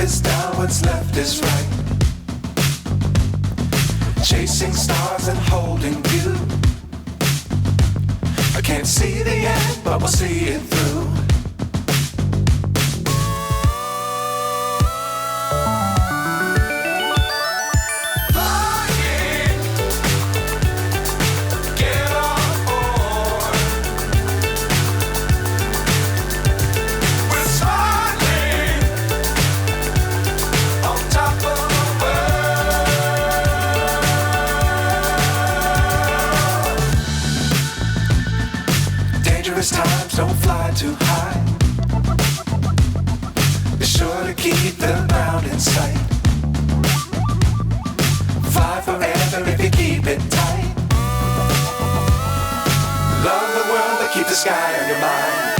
is down, what's left is right. Chasing stars and holding you. I can't see the end, but we'll see it through. Times don't fly too high. Be sure to keep the ground in sight. Fly forever if you keep it tight. Love the world, but keep the sky on your mind.